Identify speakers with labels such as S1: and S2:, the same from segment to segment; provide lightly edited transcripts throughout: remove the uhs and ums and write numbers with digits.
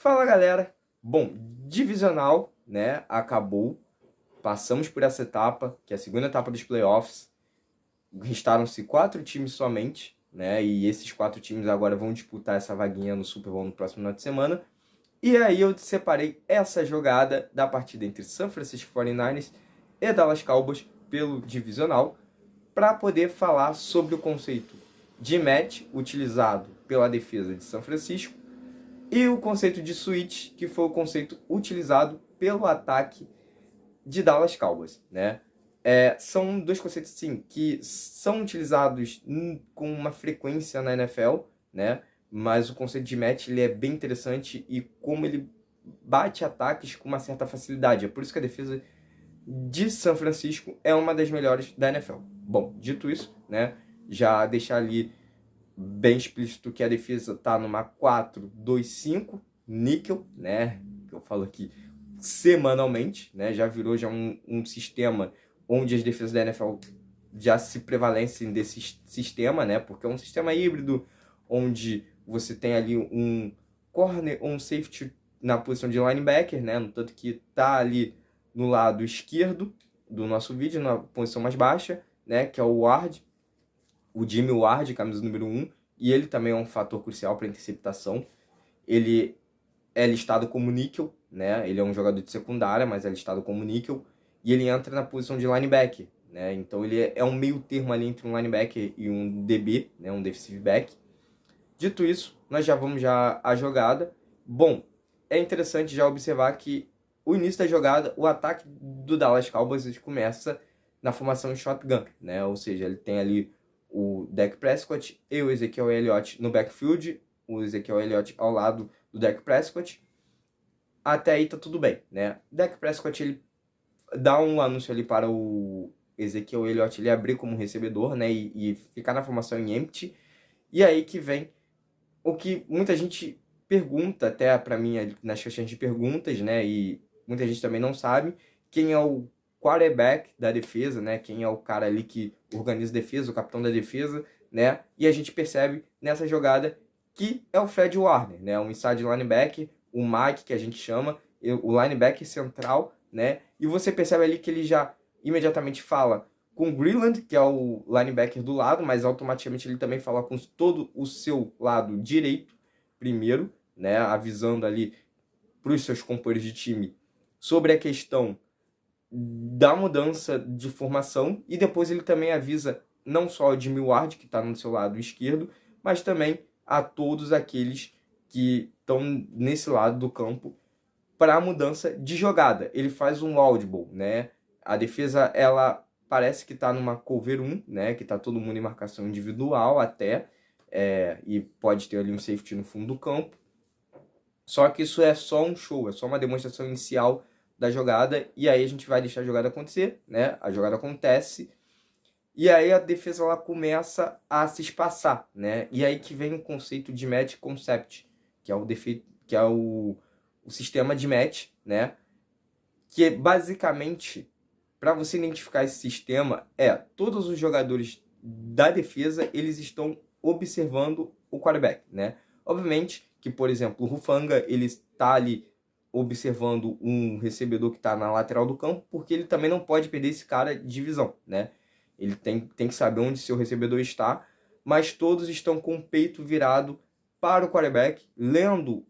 S1: Fala galera, bom, divisional, né, acabou, passamos por essa etapa, que é a segunda etapa dos playoffs, restaram-se 4 times somente, né, e esses 4 times agora vão disputar essa vaguinha no Super Bowl no próximo final de semana, e aí eu separei essa jogada da partida entre San Francisco 49ers e Dallas Cowboys pelo divisional, para poder falar sobre o conceito de match utilizado pela defesa de São Francisco, e o conceito de switch, que foi o conceito utilizado pelo ataque de Dallas Cowboys, né? São dois conceitos, sim, que são utilizados com uma frequência na NFL, né? Mas o conceito de match ele é bem interessante e como ele bate ataques com uma certa facilidade. É por isso que a defesa de São Francisco é uma das melhores da NFL. Bom, dito isso, né? Já deixar ali bem explícito que a defesa está numa 4-2-5 níquel, né? Que eu falo aqui semanalmente, né? Já virou um sistema onde as defesas da NFL já se prevalecem desse sistema, né? Porque é um sistema híbrido onde você tem ali um corner ou um safety na posição de linebacker, né? No tanto que tá ali no lado esquerdo do nosso vídeo, na posição mais baixa, né? Que é o Ward, o Jimmy Ward, camisa número 1, e ele também é um fator crucial para interceptação. Ele é listado como níquel, né? Ele é um jogador de secundária, mas é listado como níquel, e ele entra na posição de linebacker, né? Então ele é um meio termo ali entre um linebacker e um DB, né? Um defensive back. Dito isso, nós já vamos à jogada. Bom, é interessante já observar que o início da jogada, o ataque do Dallas Cowboys começa na formação shotgun, né? Ou seja, ele tem ali o Dak Prescott e o Ezekiel Elliott no backfield, o Ezekiel Elliott ao lado do Dak Prescott. Até aí tá tudo bem, né? Dak Prescott, ele dá um anúncio ali para o Ezekiel Elliott ele abrir como recebedor, né? E ficar na formação em empty. E aí que vem o que muita gente pergunta, até para mim, nas questões de perguntas, né? E muita gente também não sabe quem é o quarterback da defesa, né? Quem é o cara ali que organiza a defesa, o capitão da defesa, né? E a gente percebe nessa jogada que é o Fred Warner, né? Um inside linebacker, o Mike, que a gente chama, o linebacker central, né? E você percebe ali que ele já imediatamente fala com o Greenland, que é o linebacker do lado, mas automaticamente ele também fala com todo o seu lado direito primeiro, né? Avisando ali para os seus companheiros de time sobre a questão da mudança de formação, e depois ele também avisa não só o Jimmy Ward, que está no seu lado esquerdo, mas também a todos aqueles que estão nesse lado do campo para a mudança de jogada. Ele faz um audible, né? A defesa, ela parece que está numa cover 1, né? Que está todo mundo em marcação individual até, e pode ter ali um safety no fundo do campo. Só que isso é só um show, é só uma demonstração inicial da jogada, e aí a gente vai deixar a jogada acontecer, né? A jogada acontece, e aí a defesa ela começa a se espaçar, né? E aí que vem o conceito de match concept, que é o defeito, que é o sistema de match, né? Que basicamente, para você identificar esse sistema, todos os jogadores da defesa, eles estão observando o quarterback, né? Obviamente que, por exemplo, o Hufanga, ele está ali observando um recebedor que está na lateral do campo, porque ele também não pode perder esse cara de visão, né? Ele tem que saber onde seu recebedor está, mas todos estão com o peito virado para o quarterback, lendo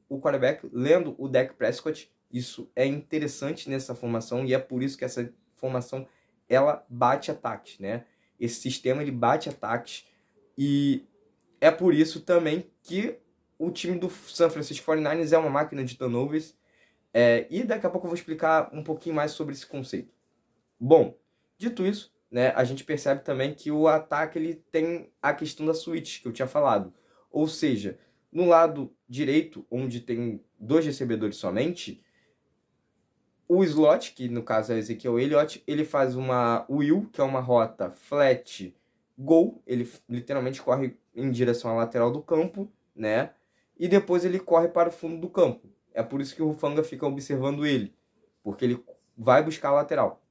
S1: o Dak Prescott. Isso é interessante nessa formação e é por isso que essa formação ela bate ataques, né? Esse sistema ele bate ataques e é por isso também que o time do San Francisco 49ers é uma máquina de turnovers. E daqui a pouco eu vou explicar um pouquinho mais sobre esse conceito. Bom, dito isso, né, a gente percebe também que o ataque ele tem a questão da switch que eu tinha falado. Ou seja, no lado direito, onde tem 2 recebedores somente, o slot, que no caso é Ezekiel Elliott, ele faz uma wheel, que é uma rota flat goal, ele literalmente corre em direção à lateral do campo, né? E depois ele corre para o fundo do campo. É por isso que o Hufanga fica observando ele, porque ele vai buscar a lateral.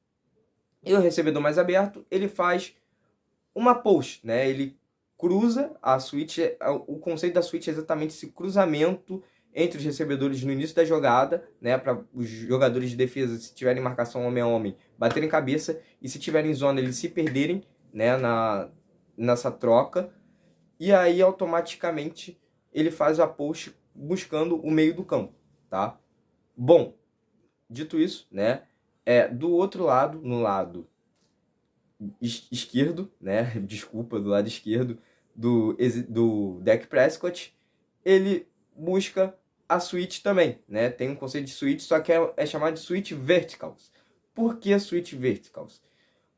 S1: E o recebedor mais aberto, ele faz uma post, né? Ele cruza a switch, o conceito da switch é exatamente esse cruzamento entre os recebedores no início da jogada, né, para os jogadores de defesa, se tiverem marcação homem a homem, baterem cabeça, e se tiverem zona, eles se perderem, né, nessa troca, e aí automaticamente ele faz a post buscando o meio do campo, tá? Bom, dito isso, né, do outro lado, no lado esquerdo, né, desculpa, do lado esquerdo do Dak Prescott, ele busca a switch também, né? Tem um conceito de switch, só que é chamado de switch verticals. Por que switch verticals?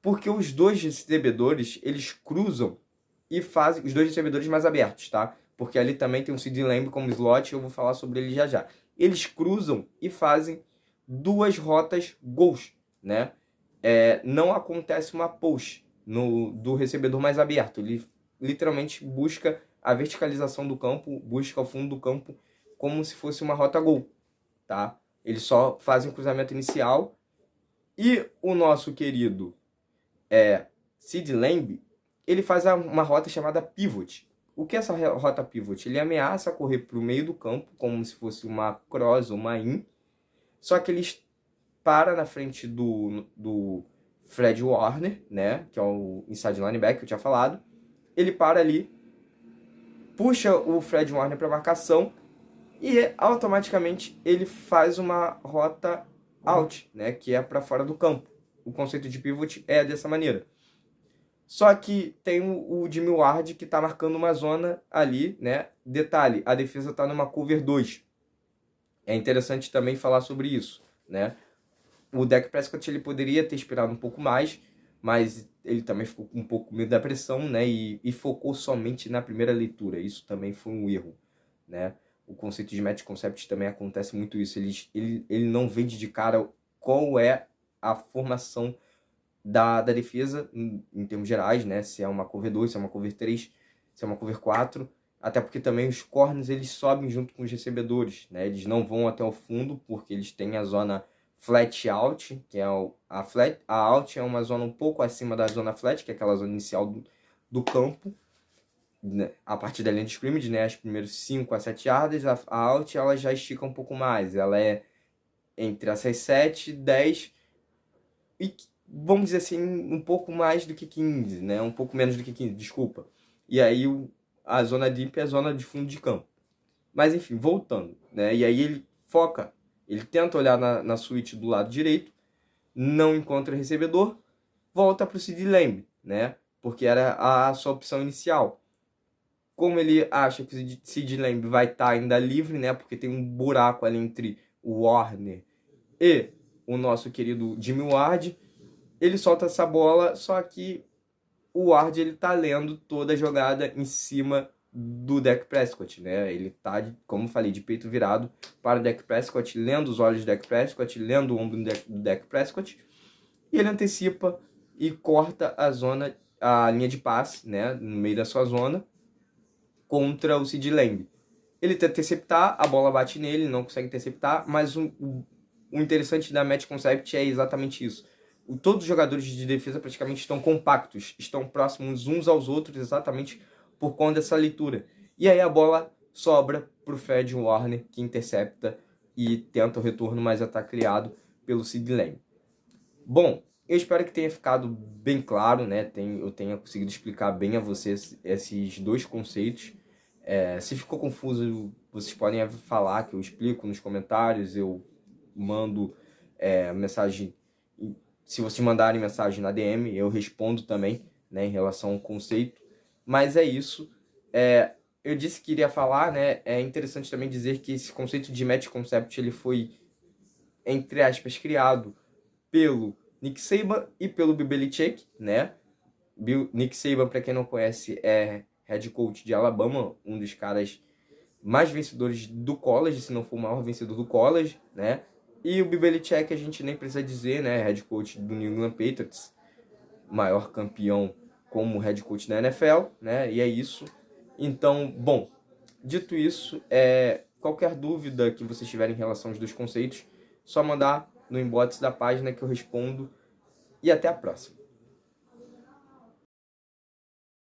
S1: Porque os dois recebedores, eles cruzam e fazem, os dois recebedores mais abertos, tá? Porque ali também tem um CeeDee Lamb como slot, eu vou falar sobre ele já já. Eles cruzam e fazem duas rotas gols, né? Não acontece uma post do recebedor mais aberto. Ele literalmente busca a verticalização do campo, busca o fundo do campo como se fosse uma rota gol, tá? Eles só fazem o cruzamento inicial. E o nosso querido CeeDee Lamb, ele faz uma rota chamada pivot. O que é essa rota pivot? Ele ameaça correr para o meio do campo, como se fosse uma cross ou uma in, só que ele para na frente do Fred Warner, né, que é o inside linebacker que eu tinha falado. Ele para ali, puxa o Fred Warner para marcação e automaticamente ele faz uma rota out, né, que é para fora do campo. O conceito de pivot é dessa maneira. Só que tem o Jimmy Ward que está marcando uma zona ali, né? Detalhe, a defesa está numa cover 2. É interessante também falar sobre isso, né? O Dak Prescott ele poderia ter esperado um pouco mais, mas ele também ficou um pouco com medo da pressão, né? E focou somente na primeira leitura. Isso também foi um erro, né? O conceito de match concept também acontece muito isso. Ele não vende de cara qual é a formação da defesa em termos gerais, né? Se é uma cover 2, se é uma cover 3, se é uma cover 4. Até porque também os corners eles sobem junto com os recebedores, né? Eles não vão até o fundo porque eles têm a zona flat out, que é a out é uma zona um pouco acima da zona flat, que é aquela zona inicial do campo, né? A partir da linha de scrimmage, né? As primeiras 5 a 7 yardas, a out ela já estica um pouco mais, ela é entre essas 7, 10 e vamos dizer assim, um pouco mais do que 15, né? Um pouco menos do que 15, desculpa. E aí a zona deep é a zona de fundo de campo. Mas enfim, voltando, né? E aí ele foca, ele tenta olhar na switch do lado direito, não encontra recebedor, volta para o CeeDee Lamb, né? Porque era a sua opção inicial. Como ele acha que o CeeDee Lamb vai estar ainda livre, né? Porque tem um buraco ali entre o Warner e o nosso querido Jimmy Ward, ele solta essa bola, só que o Ward ele tá lendo toda a jogada em cima do Dak Prescott, né? Ele tá, como falei, de peito virado para o Dak Prescott, lendo os olhos do Dak Prescott, lendo o ombro do Dak Prescott, e ele antecipa e corta a linha de passe, né, no meio da sua zona, contra o CeeDee Lamb. Ele tenta interceptar, a bola bate nele, não consegue interceptar, mas o interessante da match concept é exatamente isso. Todos os jogadores de defesa praticamente estão compactos, estão próximos uns aos outros exatamente por conta dessa leitura. E aí a bola sobra para o Fred Warner, que intercepta e tenta o retorno, mas já está criado pelo CeeDee Lamb. Bom, eu espero que tenha ficado bem claro, né? Eu tenha conseguido explicar bem a vocês esses dois conceitos. Se ficou confuso, vocês podem falar que eu explico nos comentários, eu mando mensagem. Se vocês mandarem mensagem na DM, eu respondo também, né, em relação ao conceito. Mas é isso. Eu disse que iria falar, né? É interessante também dizer que esse conceito de match concept ele foi, entre aspas, criado pelo Nick Saban e pelo Bill Belichick, né? Nick Saban, para quem não conhece, é head coach de Alabama, um dos caras mais vencedores do college, se não for o maior vencedor do college, né? E o Bill Belichick, a gente nem precisa dizer, né? Head coach do New England Patriots, maior campeão como head coach da NFL, né? E é isso. Então, bom, dito isso, qualquer dúvida que vocês tiverem em relação aos dois conceitos, só mandar no inbox da página que eu respondo. E até a próxima.